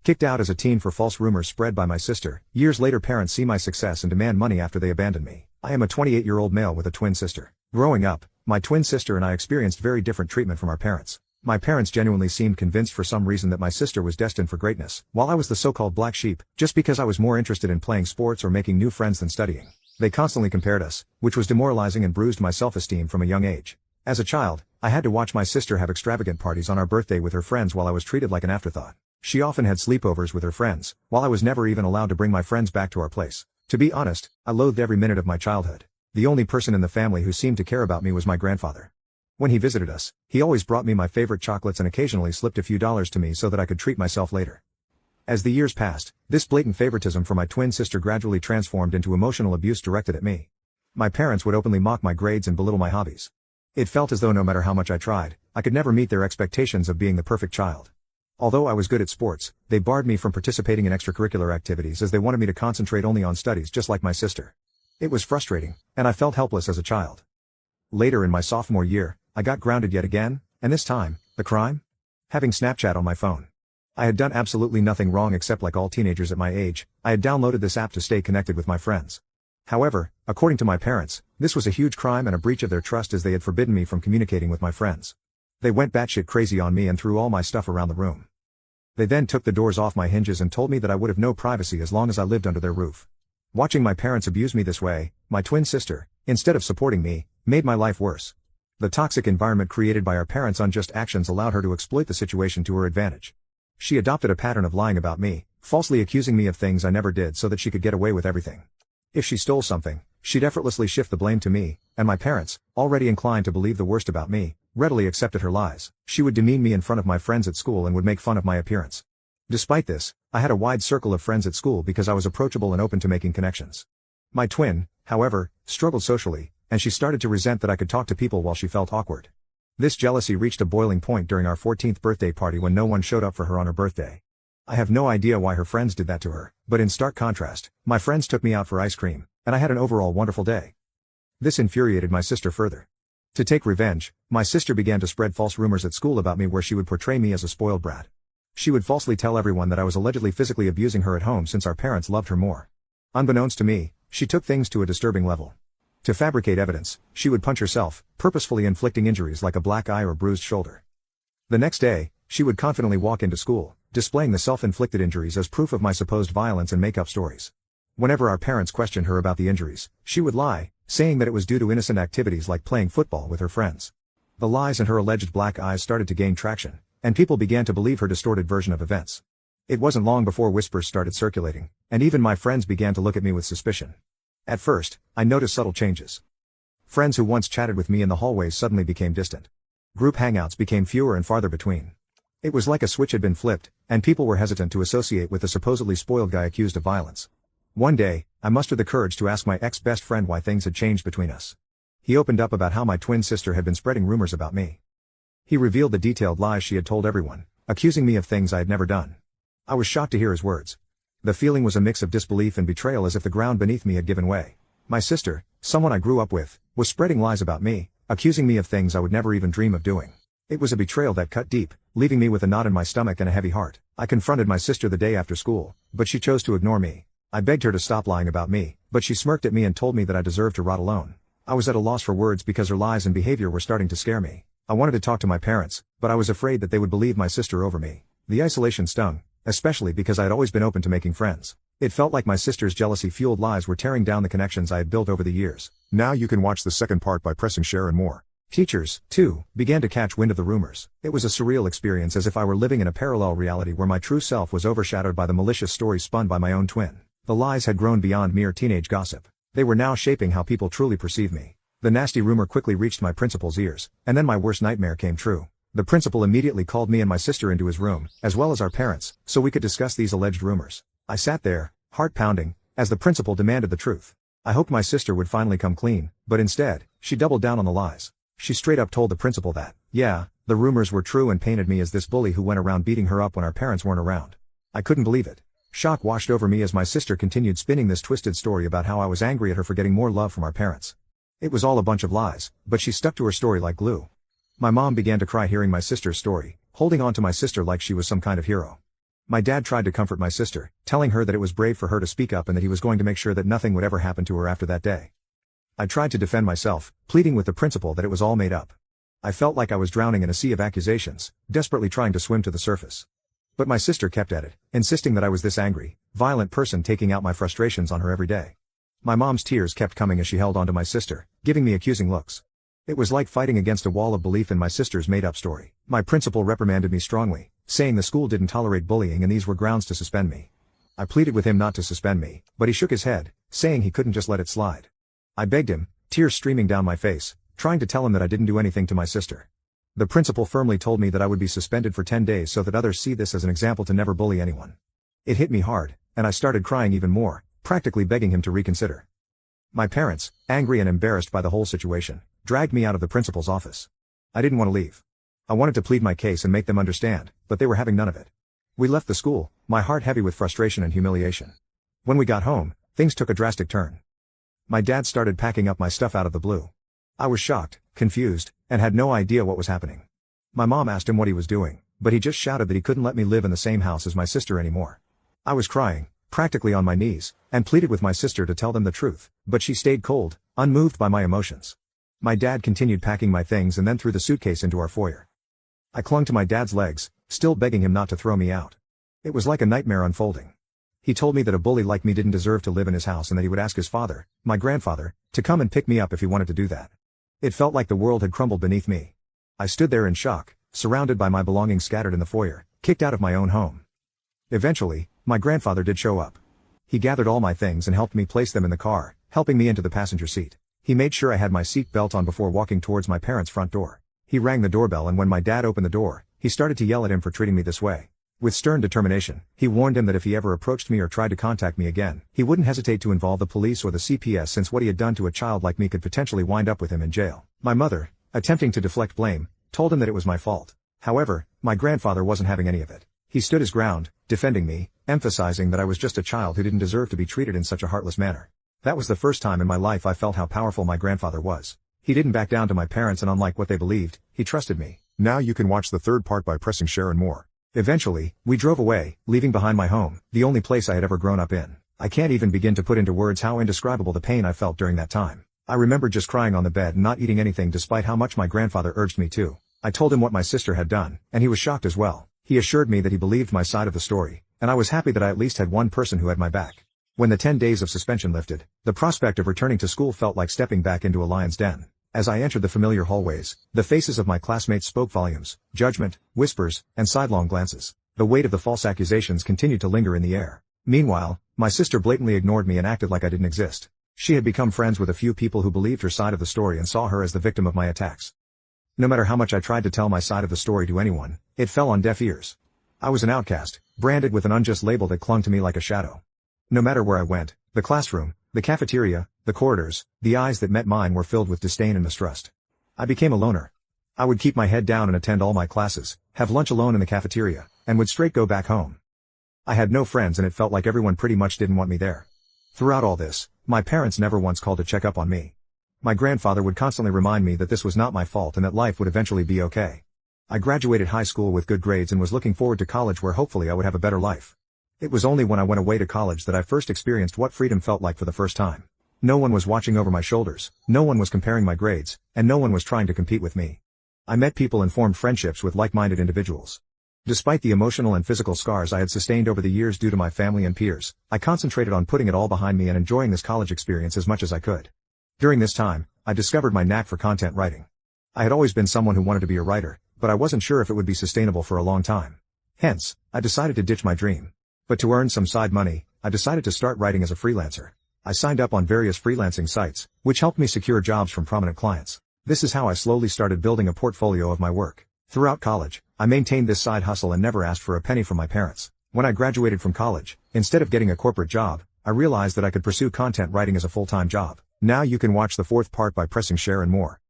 Kicked out as a teen for false rumors spread by my sister, years later parents see my success and demand money after they abandon me. I am a 28-year-old male with a twin sister. Growing up, my twin sister and I experienced very different treatment from our parents. My parents genuinely seemed convinced for some reason that my sister was destined for greatness, while I was the so-called black sheep, just because I was more interested in playing sports or making new friends than studying. They constantly compared us, which was demoralizing and bruised my self-esteem from a young age. As a child, I had to watch my sister have extravagant parties on our birthday with her friends while I was treated like an afterthought. She often had sleepovers with her friends, while I was never even allowed to bring my friends back to our place. To be honest, I loathed every minute of my childhood. The only person in the family who seemed to care about me was my grandfather. When he visited us, he always brought me my favorite chocolates and occasionally slipped a few dollars to me so that I could treat myself later. As the years passed, this blatant favoritism for my twin sister gradually transformed into emotional abuse directed at me. My parents would openly mock my grades and belittle my hobbies. It felt as though no matter how much I tried, I could never meet their expectations of being the perfect child. Although I was good at sports, they barred me from participating in extracurricular activities as they wanted me to concentrate only on studies just like my sister. It was frustrating, and I felt helpless as a child. Later in my sophomore year, I got grounded yet again, and this time, the crime? Having Snapchat on my phone. I had done absolutely nothing wrong except like all teenagers at my age, I had downloaded this app to stay connected with my friends. However, according to my parents, this was a huge crime and a breach of their trust as they had forbidden me from communicating with my friends. They went batshit crazy on me and threw all my stuff around the room. They then took the doors off my hinges and told me that I would have no privacy as long as I lived under their roof. Watching my parents abuse me this way, my twin sister, instead of supporting me, made my life worse. The toxic environment created by our parents' unjust actions allowed her to exploit the situation to her advantage. She adopted a pattern of lying about me, falsely accusing me of things I never did so that she could get away with everything. If she stole something, she'd effortlessly shift the blame to me, and my parents, already inclined to believe the worst about me, readily accepted her lies. She would demean me in front of my friends at school and would make fun of my appearance. Despite this, I had a wide circle of friends at school because I was approachable and open to making connections. My twin, however, struggled socially, and she started to resent that I could talk to people while she felt awkward. This jealousy reached a boiling point during our 14th birthday party when no one showed up for her on her birthday. I have no idea why her friends did that to her, but in stark contrast, my friends took me out for ice cream, and I had an overall wonderful day. This infuriated my sister further. To take revenge, my sister began to spread false rumors at school about me where she would portray me as a spoiled brat. She would falsely tell everyone that I was allegedly physically abusing her at home since our parents loved her more. Unbeknownst to me, she took things to a disturbing level. To fabricate evidence, she would punch herself, purposefully inflicting injuries like a black eye or bruised shoulder. The next day, she would confidently walk into school, displaying the self-inflicted injuries as proof of my supposed violence and make up stories. Whenever our parents questioned her about the injuries, she would lie, saying that it was due to innocent activities like playing football with her friends. The lies and her alleged black eyes started to gain traction, and people began to believe her distorted version of events. It wasn't long before whispers started circulating, and even my friends began to look at me with suspicion. At first, I noticed subtle changes. Friends who once chatted with me in the hallways suddenly became distant. Group hangouts became fewer and farther between. It was like a switch had been flipped, and people were hesitant to associate with the supposedly spoiled guy accused of violence. One day, I mustered the courage to ask my ex-best friend why things had changed between us. He opened up about how my twin sister had been spreading rumors about me. He revealed the detailed lies she had told everyone, accusing me of things I had never done. I was shocked to hear his words. The feeling was a mix of disbelief and betrayal, as if the ground beneath me had given way. My sister, someone I grew up with, was spreading lies about me, accusing me of things I would never even dream of doing. It was a betrayal that cut deep, leaving me with a knot in my stomach and a heavy heart. I confronted my sister the day after school, but she chose to ignore me. I begged her to stop lying about me, but she smirked at me and told me that I deserved to rot alone. I was at a loss for words because her lies and behavior were starting to scare me. I wanted to talk to my parents, but I was afraid that they would believe my sister over me. The isolation stung, especially because I had always been open to making friends. It felt like my sister's jealousy-fueled lies were tearing down the connections I had built over the years. Now you can watch the second part by pressing share and more. Teachers, too, began to catch wind of the rumors. It was a surreal experience, as if I were living in a parallel reality where my true self was overshadowed by the malicious stories spun by my own twin. The lies had grown beyond mere teenage gossip. They were now shaping how people truly perceive me. The nasty rumor quickly reached my principal's ears, and then my worst nightmare came true. The principal immediately called me and my sister into his room, as well as our parents, so we could discuss these alleged rumors. I sat there, heart pounding, as the principal demanded the truth. I hoped my sister would finally come clean, but instead, she doubled down on the lies. She straight up told the principal that, yeah, the rumors were true, and painted me as this bully who went around beating her up when our parents weren't around. I couldn't believe it. Shock washed over me as my sister continued spinning this twisted story about how I was angry at her for getting more love from our parents. It was all a bunch of lies, but she stuck to her story like glue. My mom began to cry hearing my sister's story, holding on to my sister like she was some kind of hero. My dad tried to comfort my sister, telling her that it was brave for her to speak up and that he was going to make sure that nothing would ever happen to her after that day. I tried to defend myself, pleading with the principal that it was all made up. I felt like I was drowning in a sea of accusations, desperately trying to swim to the surface. But my sister kept at it, insisting that I was this angry, violent person taking out my frustrations on her every day. My mom's tears kept coming as she held onto my sister, giving me accusing looks. It was like fighting against a wall of belief in my sister's made-up story. My principal reprimanded me strongly, saying the school didn't tolerate bullying and these were grounds to suspend me. I pleaded with him not to suspend me, but he shook his head, saying he couldn't just let it slide. I begged him, tears streaming down my face, trying to tell him that I didn't do anything to my sister. The principal firmly told me that I would be suspended for 10 days so that others see this as an example to never bully anyone. It hit me hard, and I started crying even more, practically begging him to reconsider. My parents, angry and embarrassed by the whole situation, dragged me out of the principal's office. I didn't want to leave. I wanted to plead my case and make them understand, but they were having none of it. We left the school, my heart heavy with frustration and humiliation. When we got home, things took a drastic turn. My dad started packing up my stuff out of the blue. I was shocked, confused, and had no idea what was happening. My mom asked him what he was doing, but he just shouted that he couldn't let me live in the same house as my sister anymore. I was crying, practically on my knees, and pleaded with my sister to tell them the truth, but she stayed cold, unmoved by my emotions. My dad continued packing my things and then threw the suitcase into our foyer. I clung to my dad's legs, still begging him not to throw me out. It was like a nightmare unfolding. He told me that a bully like me didn't deserve to live in his house and that he would ask his father, my grandfather, to come and pick me up if he wanted to do that. It felt like the world had crumbled beneath me. I stood there in shock, surrounded by my belongings scattered in the foyer, kicked out of my own home. Eventually, my grandfather did show up. He gathered all my things and helped me place them in the car, helping me into the passenger seat. He made sure I had my seat belt on before walking towards my parents' front door. He rang the doorbell and when my dad opened the door, he started to yell at him for treating me this way. With stern determination, he warned him that if he ever approached me or tried to contact me again, he wouldn't hesitate to involve the police or the CPS since what he had done to a child like me could potentially wind up with him in jail. My mother, attempting to deflect blame, told him that it was my fault. However, my grandfather wasn't having any of it. He stood his ground, defending me, emphasizing that I was just a child who didn't deserve to be treated in such a heartless manner. That was the first time in my life I felt how powerful my grandfather was. He didn't back down to my parents and unlike what they believed, he trusted me. Now you can watch the third part by pressing share and more. Eventually, we drove away, leaving behind my home, the only place I had ever grown up in. I can't even begin to put into words how indescribable the pain I felt during that time. I remember just crying on the bed and not eating anything despite how much my grandfather urged me to. I told him what my sister had done, and he was shocked as well. He assured me that he believed my side of the story, and I was happy that I at least had one person who had my back. When the 10 days of suspension lifted, the prospect of returning to school felt like stepping back into a lion's den. As I entered the familiar hallways, the faces of my classmates spoke volumes, judgment, whispers, and sidelong glances. The weight of the false accusations continued to linger in the air. Meanwhile, my sister blatantly ignored me and acted like I didn't exist. She had become friends with a few people who believed her side of the story and saw her as the victim of my attacks. No matter how much I tried to tell my side of the story to anyone, it fell on deaf ears. I was an outcast, branded with an unjust label that clung to me like a shadow. No matter where I went, the classroom, the cafeteria, the corridors, the eyes that met mine were filled with disdain and mistrust. I became a loner. I would keep my head down and attend all my classes, have lunch alone in the cafeteria, and would straight go back home. I had no friends and it felt like everyone pretty much didn't want me there. Throughout all this, my parents never once called to check up on me. My grandfather would constantly remind me that this was not my fault and that life would eventually be okay. I graduated high school with good grades and was looking forward to college where hopefully I would have a better life. It was only when I went away to college that I first experienced what freedom felt like for the first time. No one was watching over my shoulders, no one was comparing my grades, and no one was trying to compete with me. I met people and formed friendships with like-minded individuals. Despite the emotional and physical scars I had sustained over the years due to my family and peers, I concentrated on putting it all behind me and enjoying this college experience as much as I could. During this time, I discovered my knack for content writing. I had always been someone who wanted to be a writer, but I wasn't sure if it would be sustainable for a long time. Hence, I decided to ditch my dream. But to earn some side money, I decided to start writing as a freelancer. I signed up on various freelancing sites, which helped me secure jobs from prominent clients. This is how I slowly started building a portfolio of my work. Throughout college, I maintained this side hustle and never asked for a penny from my parents. When I graduated from college, instead of getting a corporate job, I realized that I could pursue content writing as a full-time job. Now you can watch the fourth part by pressing share and more.